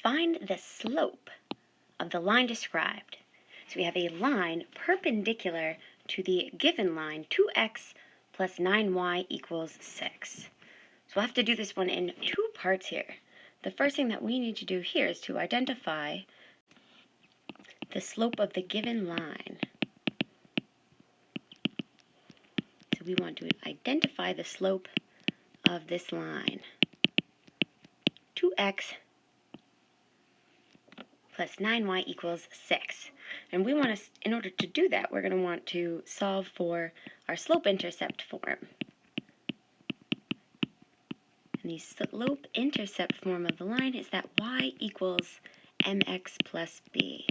find the slope of the line described. So we have a line perpendicular to the given line, 2x plus 9y equals 6. So we'll have to do this one in two parts here. The first thing that we need to do here is to identify the slope of the given line. So we want to identify the slope of this line, 2x plus 9y equals 6. And we want to, in order to do that, we're going to want to solve for our slope-intercept form. And the slope-intercept form of the line is that y equals mx plus b.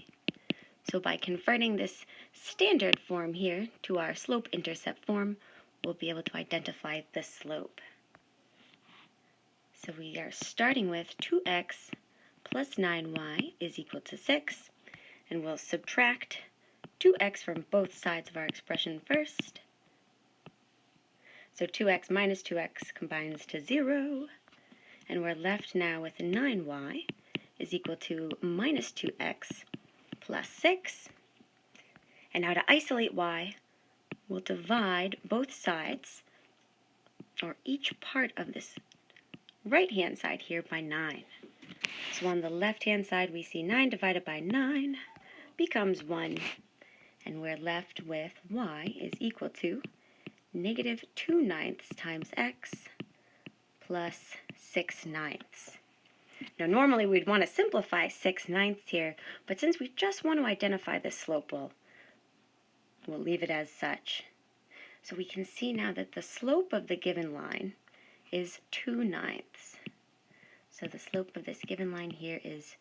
So by converting this standard form here to our slope-intercept form, we'll be able to identify the slope. So we are starting with 2x plus 9y is equal to 6, and we'll subtract 2x from both sides of our expression first. So 2x minus 2x combines to 0, and we're left now with 9y is equal to minus 2x plus 6. And now to isolate y, we'll divide both sides, or each part of this right-hand side here, by 9. So on the left-hand side, we see 9 divided by 9 becomes 1, and we're left with y is equal to negative 2/9 times x plus 6/9. Now normally we'd want to simplify 6/9 here, but since we just want to identify the slope, we'll leave it as such. So we can see now that the slope of the given line is 2/9. So the slope of this given line here is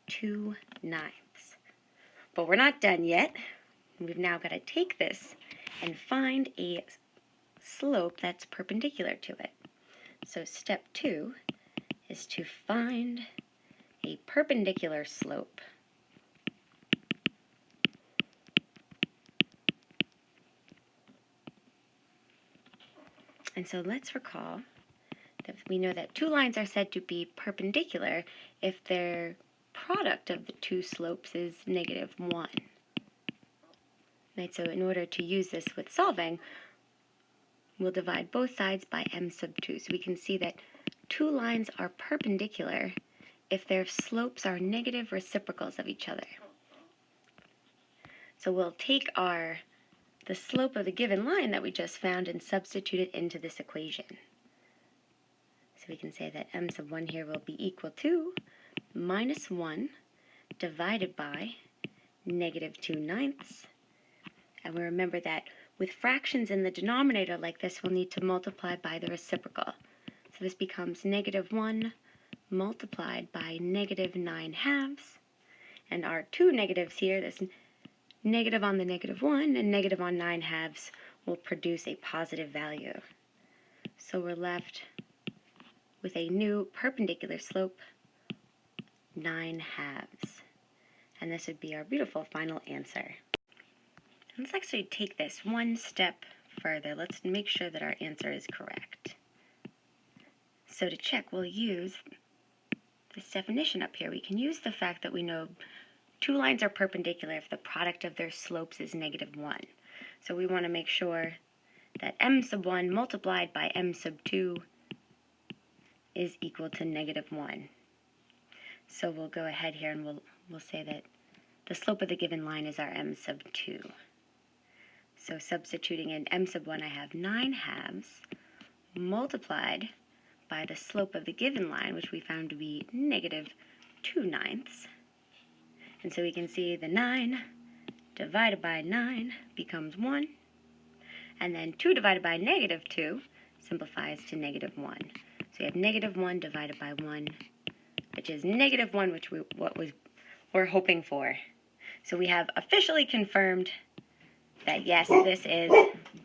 2/9. But we're not done yet. We've now got to take this and find a slope that's perpendicular to it. So step 2 is to find a perpendicular slope. And so let's recall that we know that two lines are said to be perpendicular if their product of the two slopes is negative 1. Right, so in order to use this with solving, we'll divide both sides by m sub 2. So we can see that two lines are perpendicular if their slopes are negative reciprocals of each other. So we'll take the slope of the given line that we just found and substitute it into this equation. So we can say that m sub 1 here will be equal to minus 1 divided by negative 2/9. And we remember that with fractions in the denominator like this, we'll need to multiply by the reciprocal. So this becomes negative 1 multiplied by negative 9/2. And our two negatives here, this negative on the negative 1 and negative on 9/2, will produce a positive value. So we're left with a new perpendicular slope, 9/2. And this would be our beautiful final answer. Let's actually take this one step further. Let's make sure that our answer is correct. So to check, we'll use this definition up here. We can use the fact that we know two lines are perpendicular if the product of their slopes is negative 1. So we want to make sure that m sub 1 multiplied by m sub 2 is equal to negative 1. So we'll go ahead here and we'll say that the slope of the given line is our m sub 2. So substituting in m sub 1, I have 9/2 multiplied by the slope of the given line, which we found to be negative 2/9. And so we can see the 9 divided by 9 becomes 1. And then 2 divided by negative 2 simplifies to negative 1. So we have negative 1 divided by 1, which is negative 1, which we're hoping for. So we have officially confirmed that yes, this is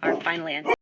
our final answer.